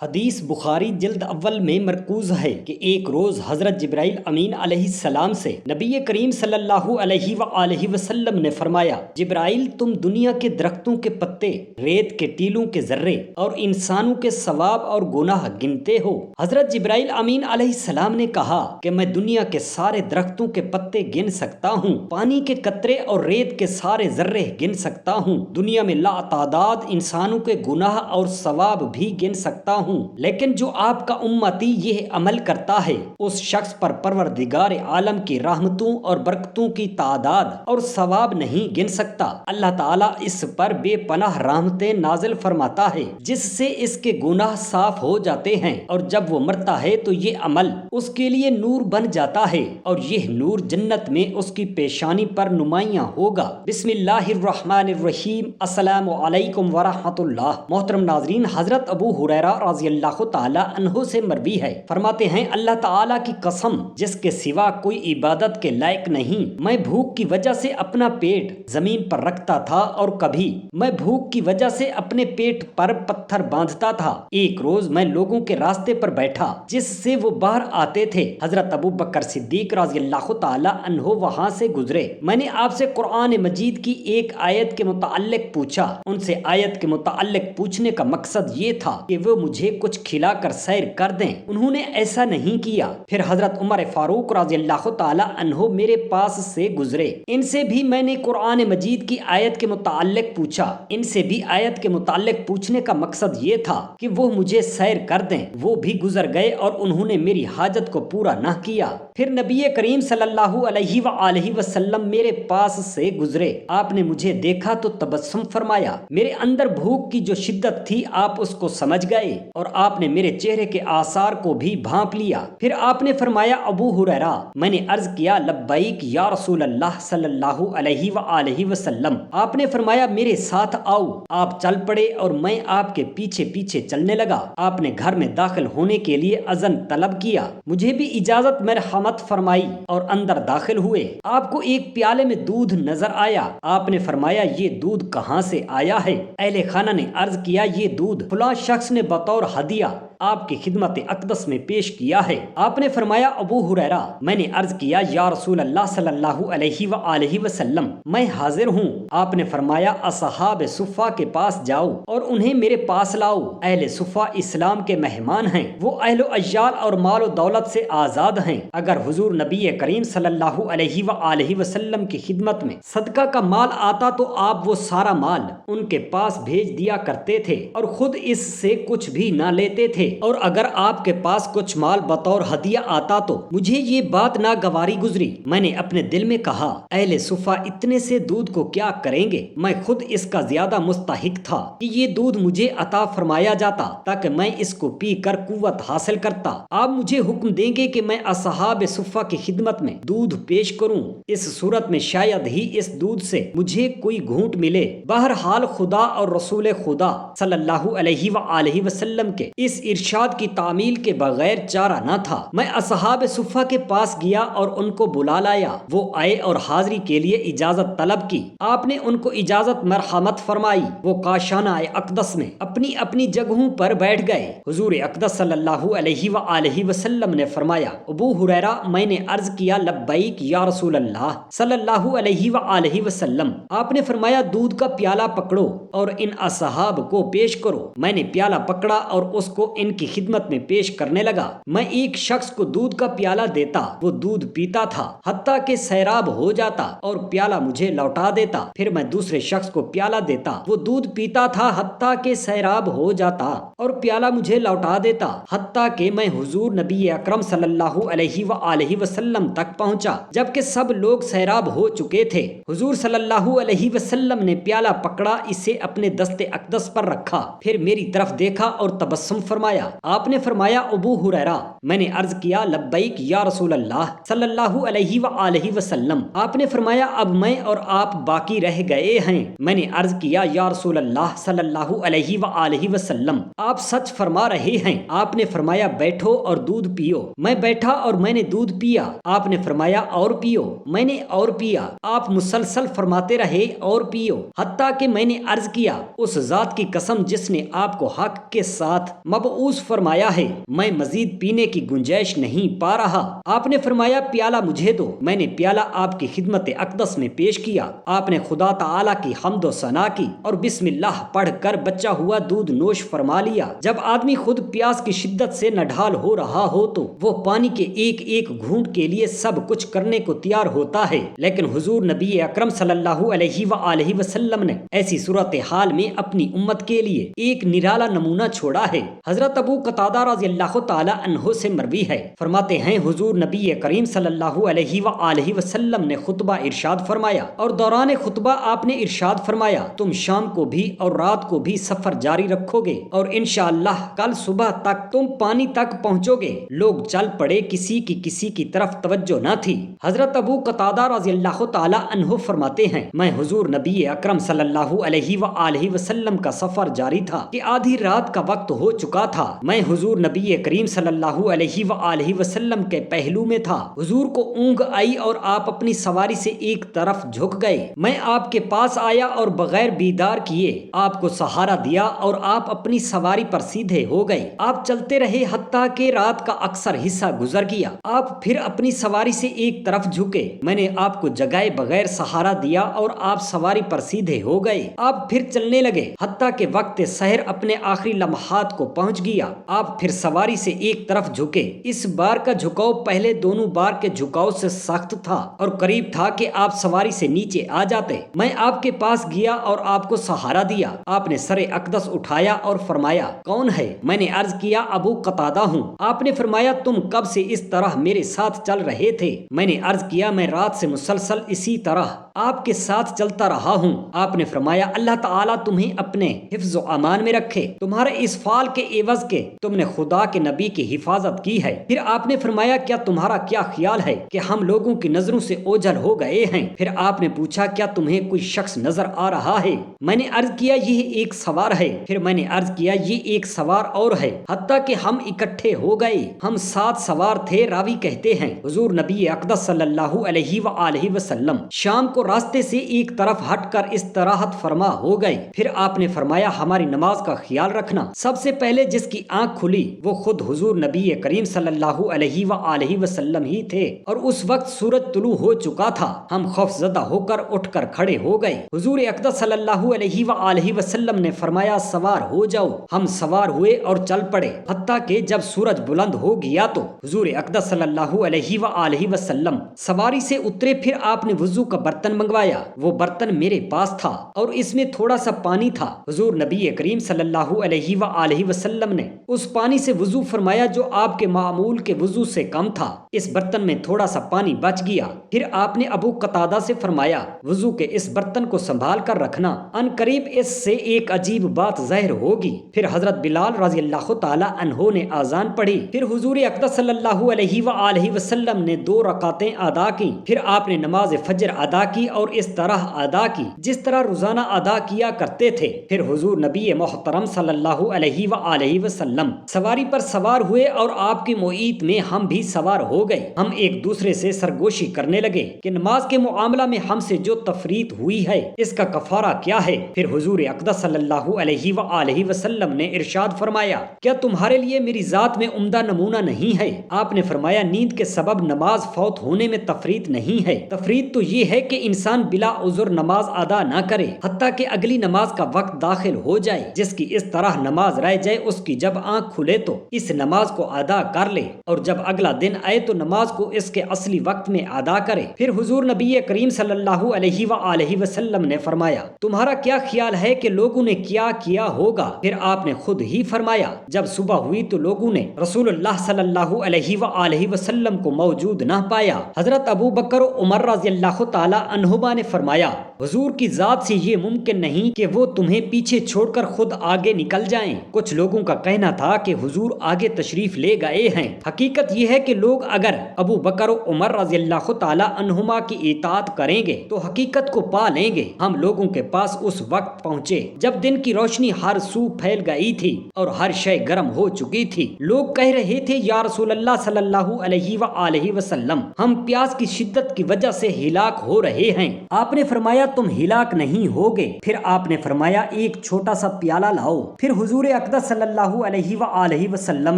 حدیث بخاری جلد اول میں مرکوز ہے کہ ایک روز حضرت جبرائیل امین علیہ السلام سے نبی کریم صلی اللہ علیہ وآلہ وسلم نے فرمایا، جبرائیل تم دنیا کے درختوں کے پتے، ریت کے ٹیلوں کے ذرے اور انسانوں کے ثواب اور گناہ گنتے ہو؟ حضرت جبرائیل امین علیہ السلام نے کہا کہ میں دنیا کے سارے درختوں کے پتے گن سکتا ہوں، پانی کے قطرے اور ریت کے سارے ذرے گن سکتا ہوں، دنیا میں لا تعداد انسانوں کے گناہ اور ثواب بھی گن سکتا ہوں، لیکن جو آپ کا امتی یہ عمل کرتا ہے اس شخص پر پروردگار عالم کی رحمتوں اور برکتوں کی تعداد اور ثواب نہیں گن سکتا۔ اللہ تعالیٰ اس پر بے پناہ رحمتیں نازل فرماتا ہے جس سے اس کے گناہ صاف ہو جاتے ہیں، اور جب وہ مرتا ہے تو یہ عمل اس کے لیے نور بن جاتا ہے، اور یہ نور جنت میں اس کی پیشانی پر نمایاں ہوگا۔ بسم اللہ الرحمن الرحیم۔ السلام علیکم ورحمۃ اللہ۔ محترم ناظرین، حضرت ابو ہریرہ رضی اللہ تعالی عنہ سے مروی ہے، فرماتے ہیں اللہ تعالیٰ کی قسم جس کے سوا کوئی عبادت کے لائق نہیں، میں بھوک کی وجہ سے اپنا پیٹ زمین پر رکھتا تھا اور کبھی میں بھوک کی وجہ سے اپنے پیٹ پر پتھر باندھتا تھا۔ ایک روز میں لوگوں کے راستے پر بیٹھا جس سے وہ باہر آتے تھے، حضرت ابو بکر صدیق رضی اللہ تعالی عنہ وہاں سے گزرے۔ میں نے آپ سے قرآن مجید کی ایک آیت کے متعلق پوچھا، ان سے آیت کے متعلق پوچھنے کا مقصد یہ تھا کہ وہ مجھے کچھ کھلا کر سیر کر دیں، انہوں نے ایسا نہیں کیا۔ پھر حضرت عمر فاروق رضی اللہ تعالی عنہ میرے پاس سے گزرے، ان سے بھی میں نے قرآن مجید کی آیت کے متعلق پوچھا، ان سے بھی آیت کے متعلق پوچھنے کا مقصد یہ تھا کہ وہ مجھے سیر کر دیں، وہ بھی گزر گئے اور انہوں نے میری حاجت کو پورا نہ کیا۔ پھر نبی کریم صلی اللہ علیہ وآلہ وسلم میرے پاس سے گزرے، آپ نے مجھے دیکھا تو تبسم فرمایا، میرے اندر بھوک کی جو شدت تھی آپ اس کو سمجھ گئے اور آپ نے میرے چہرے کے آثار کو بھی بھانپ لیا۔ پھر آپ نے فرمایا، ابو ہریرہ، میں نے عرض کیا لبیک یا رسول اللہ صلی اللہ علیہ وآلہ وسلم۔ آپ نے فرمایا میرے ساتھ آؤ۔ آپ چل پڑے اور میں آپ کے پیچھے پیچھے چلنے لگا۔ آپ نے گھر میں داخل ہونے کے لیے اذن طلب کیا، مجھے بھی اجازت مرحمت فرمائی اور اندر داخل ہوئے۔ آپ کو ایک پیالے میں دودھ نظر آیا، آپ نے فرمایا یہ دودھ کہاں سے آیا ہے؟ اہل خانہ نے عرض کیا یہ دودھ فلاں شخص نے بطور ہدیہ آپ کی خدمت اقدس میں پیش کیا ہے۔ آپ نے فرمایا ابو ہریرہ، میں نے عرض کیا یا رسول اللہ صلی اللہ علیہ وآلہ وسلم، میں حاضر ہوں۔ آپ نے فرمایا اصحاب صفہ کے پاس جاؤ اور انہیں میرے پاس لاؤ، اہل صفہ اسلام کے مہمان ہیں، وہ اہل و عیال اور مال و دولت سے آزاد ہیں۔ اگر حضور نبی کریم صلی اللہ علیہ وآلہ وسلم کی خدمت میں صدقہ کا مال آتا تو آپ وہ سارا مال ان کے پاس بھیج دیا کرتے تھے اور خود اس سے کچھ بھی نہ لیتے تھے، اور اگر آپ کے پاس کچھ مال بطور ہدیہ آتا تو مجھے یہ بات ناگواری گزری۔ میں نے اپنے دل میں کہا اہل صفہ اتنے سے دودھ کو کیا کریں گے، میں خود اس کا زیادہ مستحق تھا کہ یہ دودھ مجھے عطا فرمایا جاتا تاکہ میں اس کو پی کر قوت حاصل کرتا۔ آپ مجھے حکم دیں گے کہ میں اصحاب صفہ کی خدمت میں دودھ پیش کروں، اس صورت میں شاید ہی اس دودھ سے مجھے کوئی گھونٹ ملے۔ بہرحال خدا اور رسول خدا صلی اللہ علیہ وآلہ وسلم کے اس ارشاد کی تعمیل کے بغیر چارہ نہ تھا۔ میں اصحاب صفہ کے پاس گیا اور ان کو بلا لایا، وہ آئے اور حاضری کے لیے اجازت طلب کی۔ آپ نے ان کو اجازت مرحمت فرمائی، وہ کاشانہ اقدس میں اپنی اپنی جگہوں پر بیٹھ گئے۔ حضور اقدس صلی اللہ علیہ وآلہ وسلم نے فرمایا، ابو ہریرہ، میں نے عرض کیا لبیک یا رسول اللہ صلی اللہ علیہ وآلہ وسلم۔ آپ نے فرمایا دودھ کا پیالہ پکڑو اور ان اصحاب کو پیش کرو۔ میں نے پیالہ پکڑا اور اس کو ان کی خدمت میں پیش کرنے لگا۔ میں ایک شخص کو دودھ کا پیالہ دیتا، وہ دودھ پیتا تھا حتیٰ کہ سیراب ہو جاتا اور پیالہ مجھے لوٹا دیتا، پھر میں دوسرے شخص کو پیالہ دیتا، وہ دودھ پیتا تھا حتیٰ کہ سیراب ہو جاتا اور پیالہ مجھے لوٹا دیتا، حتیٰ کہ میں حضور نبی اکرم صلی اللہ علیہ وآلہ وسلم تک پہنچا جبکہ سب لوگ سیراب ہو چکے تھے۔ حضور صلی اللہ علیہ وسلم نے پیالہ پکڑا، اسے اپنے دست اقدس پر رکھا، پھر میری طرف دیکھا اور تبسم فرمایا۔ آپ نے فرمایا ابو ہریرہ، میں نے عرض کیا لبیک یا رسول اللہ صلی اللہ علیہ وآلہ وسلم۔ آپ نے فرمایا اب میں اور آپ باقی رہ گئے ہیں۔ میں نے عرض کیا یا رسول اللہ صلی اللہ علیہ وآلہ وسلم، آپ سچ فرما رہے ہیں۔ آپ نے فرمایا بیٹھو اور دودھ پیو۔ میں بیٹھا اور میں نے دودھ پیا۔ آپ نے فرمایا اور پیو۔ میں نے اور پیا۔ آپ مسلسل فرماتے رہے اور پیو، حتیٰ کہ میں نے عرض کیا اس ذات کی قسم جس نے آپ کو حق کے ساتھ مبعوث مرکوز فرمایا ہے، میں مزید پینے کی گنجائش نہیں پا رہا۔ آپ نے فرمایا پیالہ مجھے دو۔ میں نے پیالہ آپ کی خدمت اقدس میں پیش کیا۔ آپ نے خدا تعالی کی حمد و ثنا کی اور بسم اللہ پڑھ کر بچا ہوا دودھ نوش فرما لیا۔ جب آدمی خود پیاس کی شدت سے نڈھال ہو رہا ہو تو وہ پانی کے ایک ایک گھونٹ کے لیے سب کچھ کرنے کو تیار ہوتا ہے، لیکن حضور نبی اکرم صلی اللہ علیہ وآلہ وسلم نے ایسی صورتحال میں اپنی امت کے لیے ایک نرالا نمونہ چھوڑا ہے۔ حضرت ابو قتادہ رضی اللہ تعالی عنہ سے مروی ہے، فرماتے ہیں حضور نبی کریم صلی اللہ علیہ وآلہ وسلم نے خطبہ ارشاد فرمایا اور دوران خطبہ آپ نے ارشاد فرمایا تم شام کو بھی اور رات کو بھی سفر جاری رکھو گے اور انشاءاللہ کل صبح تک تم پانی تک پہنچو گے۔ لوگ چل پڑے، کسی کی طرف توجہ نہ تھی۔ حضرت ابو قتادہ رضی اللہ تعالی عنہ فرماتے ہیں میں حضور نبی اکرم صلی اللہ علیہ وآلہ وسلم کا سفر جاری تھا کہ آدھی رات کا وقت ہو چکا تھا۔ میں حضور نبی کریم صلی اللہ علیہ وآلہ وسلم کے پہلو میں تھا۔ حضور کو اونگ آئی اور آپ اپنی سواری سے ایک طرف جھک گئے۔ میں آپ کے پاس آیا اور بغیر بیدار کیے آپ کو سہارا دیا اور آپ اپنی سواری پر سیدھے ہو گئے۔ آپ چلتے رہے حتیٰ کہ رات کا اکثر حصہ گزر گیا۔ آپ پھر اپنی سواری سے ایک طرف جھکے، میں نے آپ کو جگائے بغیر سہارا دیا اور آپ سواری پر سیدھے ہو گئے۔ آپ پھر چلنے لگے حتیٰ کہ وقت سحر اپنے آخری لمحات کو پہنچ گیا۔ آپ پھر سواری سے ایک طرف جھکے۔ اس بار کا جھکاؤ پہلے دونوں بار کے جھکاؤ سے سخت تھا اور قریب تھا کہ آپ سواری سے نیچے آ جاتے۔ میں آپ کے پاس گیا اور آپ کو سہارا دیا۔ آپ نے سر اقدس اٹھایا اور فرمایا کون ہے؟ میں نے عرض کیا ابو قتادہ ہوں۔ آپ نے فرمایا تم کب سے اس طرح میرے ساتھ چل رہے تھے؟ میں نے عرض کیا میں رات سے مسلسل اسی طرح آپ کے ساتھ چلتا رہا ہوں۔ آپ نے فرمایا اللہ تعالیٰ تمہیں اپنے حفظ و امان میں رکھے، تمہارے اس فعل کے عوض کے تم نے خدا کے نبی کی حفاظت کی ہے۔ پھر آپ نے فرمایا کیا تمہارا کیا خیال ہے کہ ہم لوگوں کی نظروں سے اوجھل ہو گئے ہیں؟ پھر آپ نے پوچھا کیا تمہیں کوئی شخص نظر آ رہا ہے؟ میں نے عرض کیا یہ ایک سوار ہے۔ پھر میں نے عرض کیا یہ ایک سوار اور ہے، حتیٰ کہ ہم اکٹھے ہو گئے۔ ہم 7 سوار تھے۔ راوی کہتے ہیں حضور نبی اقدس صلی اللہ علیہ وآلہ وسلم شام کو راستے سے ایک طرف ہٹ کر استراحت فرما ہو گئے۔ پھر آپ نے فرمایا ہماری نماز کا خیال رکھنا۔ سب سے پہلے جس کی آنکھ کھلی وہ خود حضور نبی کریم صلی اللہ علیہ وآلہ وسلم ہی تھے اور اس وقت سورج طلوع ہو چکا تھا۔ ہم خوف زدہ ہو کر اٹھ کر کھڑے ہو گئے۔ حضور اقدس صلی اللہ علیہ وآلہ وسلم نے فرمایا سوار ہو جاؤ۔ ہم سوار ہوئے اور چل پڑے حتیٰ کہ جب سورج بلند ہو گیا تو حضور اقدس صلی اللہ علیہ وآلہ وسلم سواری سے اترے۔ پھر آپ نے وضو کا برتن منگوایا۔ وہ برتن میرے پاس تھا اور اس میں تھوڑا سا پانی تھا۔ حضور نبی کریم صلی اللہ علیہ وآلہ وسلم نے اس پانی سے وضو فرمایا جو آپ کے معمول کے وضو سے کم تھا۔ اس برتن میں تھوڑا سا پانی بچ گیا۔ پھر آپ نے ابو قتادہ سے فرمایا وضو کے اس برتن کو سنبھال کر رکھنا، ان قریب اس سے ایک عجیب بات ظاہر ہوگی۔ پھر حضرت بلال رضی اللہ تعالی عنہ نے آذان پڑھی۔ پھر حضور اقدس صلی اللہ علیہ وآلہ وسلم نے 2 رکعتیں ادا کی۔ پھر آپ نے نماز فجر ادا کی اور اس طرح ادا کی جس طرح روزانہ ادا کیا کرتے تھے۔ پھر حضور نبی محترم صلی اللہ علیہ وآلہ وسلم سواری پر سوار ہوئے اور آپ کی معیت میں ہم بھی سوار ہو گئے۔ ہم ایک دوسرے سے سرگوشی کرنے لگے کہ نماز کے معاملہ میں ہم سے جو تفریط ہوئی ہے اس کا کفارہ کیا ہے؟ پھر حضور اقدس صلی اللہ علیہ وآلہ وسلم نے ارشاد فرمایا کیا تمہارے لیے میری ذات میں عمدہ نمونہ نہیں ہے؟ آپ نے فرمایا نیند کے سبب نماز فوت ہونے میں تفریط نہیں ہے۔ تفریط تو یہ ہے کہ انسان بلا عذر نماز ادا نہ کرے حتیٰ کہ اگلی نماز کا وقت داخل ہو جائے۔ جس کی اس طرح نماز رہ جائے اس کی جب آنکھ کھلے تو اس نماز کو ادا کر لے اور جب اگلا دن آئے تو نماز کو اس کے اصلی وقت میں ادا کرے۔ پھر حضور نبی کریم صلی اللہ علیہ وآلہ وسلم نے فرمایا تمہارا کیا خیال ہے کہ لوگوں نے کیا کیا ہوگا؟ پھر آپ نے خود ہی فرمایا جب صبح ہوئی تو لوگوں نے رسول اللہ صلی اللہ علیہ وآلہ وسلم کو موجود نہ پایا۔ حضرت ابو بکر و عمر رضی اللہ تعالی عنہما نے فرمایا حضور کی ذات سے یہ ممکن نہیں کہ وہ تمہیں پیچھے چھوڑ کر خود آگے نکل جائیں۔ کچھ لوگوں کا کہنا تھا کہ حضور آگے تشریف لے گئے ہیں۔ حقیقت یہ ہے کہ لوگ اگر ابو بکر و عمر رضی اللہ تعالی عنہما کی اطاعت کریں گے تو حقیقت کو پا لیں گے۔ ہم لوگوں کے پاس اس وقت پہنچے جب دن کی روشنی ہر سو پھیل گئی تھی اور ہر شے گرم ہو چکی تھی۔ لوگ کہہ رہے تھے یا رسول اللہ صلی اللہ علیہ وآلہ وسلم ہم پیاس کی شدت کی وجہ سے ہلاک ہو رہے رہے ہیں۔ آپ نے فرمایا تم ہلاک نہیں ہوگے۔ پھر آپ نے فرمایا ایک چھوٹا سا پیالہ لاؤ۔ پھر حضور اقدس صلی اللہ علیہ وآلہ وسلم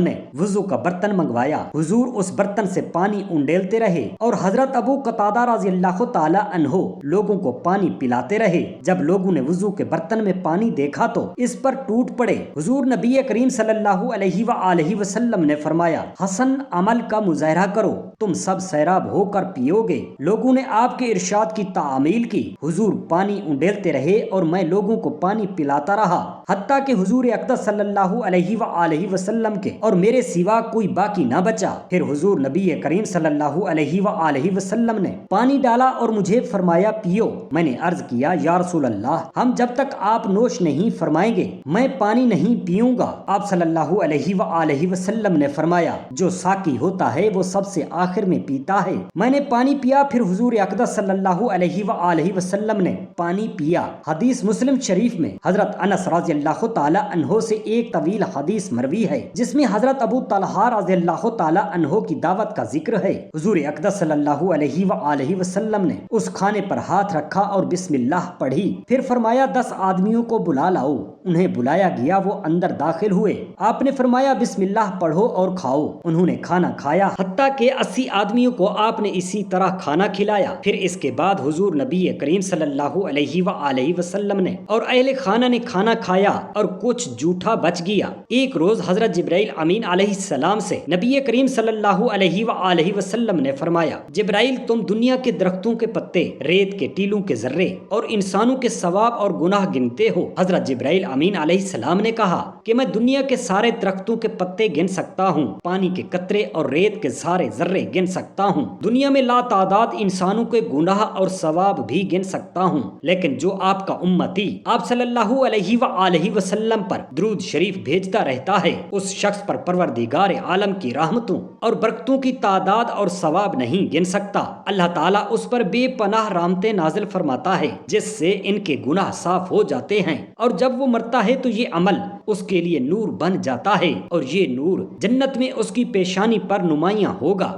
نے وضو کا برتن منگوایا۔ حضور اس برتن سے پانی انڈیلتے رہے اور حضرت ابو قتادہ رضی اللہ تعالی عنہ لوگوں کو پانی پلاتے رہے۔ جب لوگوں نے وضو کے برتن میں پانی دیکھا تو اس پر ٹوٹ پڑے۔ حضور نبی کریم صلی اللہ علیہ وآلہ وسلم نے فرمایا حسن عمل کا مظاہرہ کرو، تم سب سیراب ہو کر پیو گے۔ لوگوں نے آپ کے ارشاد کی تعمیل کی۔ حضور پانی انڈیلتے رہے اور میں لوگوں کو پانی پلاتا رہا حتیٰ کہ حضور اقدس صلی اللہ علیہ وآلہ وسلم کے اور میرے سوا کوئی باقی نہ بچا۔ پھر حضور نبی کریم صلی اللہ علیہ وآلہ وسلم نے پانی ڈالا اور مجھے فرمایا پیو۔ میں نے عرض کیا یا رسول اللہ، ہم جب تک آپ نوش نہیں فرمائیں گے میں پانی نہیں پیوں گا۔ آپ صلی اللہ علیہ وآلہ وسلم نے فرمایا جو ساقی ہوتا ہے وہ سب سے آخر میں پیتا ہے۔ میں نے پانی پیا، پھر حضور اقدس صلی اللہ علیہ وآلہ وسلم نے پانی پیا۔ حدیث مسلم شریف میں حضرت انس رضی اللہ تعالی عنہ سے ایک طویل حدیث مروی ہے جس میں حضرت ابو طلحہ رضی اللہ تعالی عنہ کی دعوت کا ذکر ہے۔ حضور اقدس صلی اللہ علیہ وآلہ وسلم نے اس کھانے پر ہاتھ رکھا اور بسم اللہ پڑھی، پھر فرمایا 10 آدمیوں کو بلا لاؤ۔ انہیں بلایا گیا، وہ اندر داخل ہوئے۔ آپ نے فرمایا بسم اللہ پڑھو اور کھاؤ۔ انہوں نے کھانا کھایا حتیٰ کہ 80 آدمیوں کو آپ نے اسی طرح کھانا کھلایا۔ پھر اس کے بعد حضور نبی کریم صلی اللہ علیہ وآلہ وسلم نے اور اہل خانہ نے کھانا کھایا اور کچھ جھوٹا بچ گیا۔ ایک روز حضرت جبرائیل امین علیہ السلام سے نبی کریم صلی اللہ علیہ وآلہ وسلم نے فرمایا جبرائیل تم دنیا کے درختوں کے پتے، ریت کے ٹیلوں کے ذرے اور انسانوں کے ثواب اور گناہ گنتے ہو؟ حضرت جبرائیل امین علیہ السلام نے کہا کہ میں دنیا کے سارے درختوں کے پتے گن سکتا ہوں، پانی کے قطرے اور ریت کے سارے ذرے گن سکتا ہوں، دنیا میں لا تعداد انسانوں کے گناہ اور ثواب بھی گن سکتا ہوں، لیکن جو آپ کا امتی آپ صلی اللہ علیہ وآلہ وسلم پر درود شریف بھیجتا رہتا ہے اس شخص پر پروردگار عالم کی رحمتوں اور برکتوں کی تعداد اور ثواب نہیں گن سکتا۔ اللہ تعالیٰ اس پر بے پناہ رحمتیں نازل فرماتا ہے جس سے ان کے گناہ صاف ہو جاتے ہیں، اور جب وہ مرتا ہے تو یہ عمل اس کے لیے نور بن جاتا ہے اور یہ نور جنت میں اس کی پیشانی پر نمایاں ہوگا۔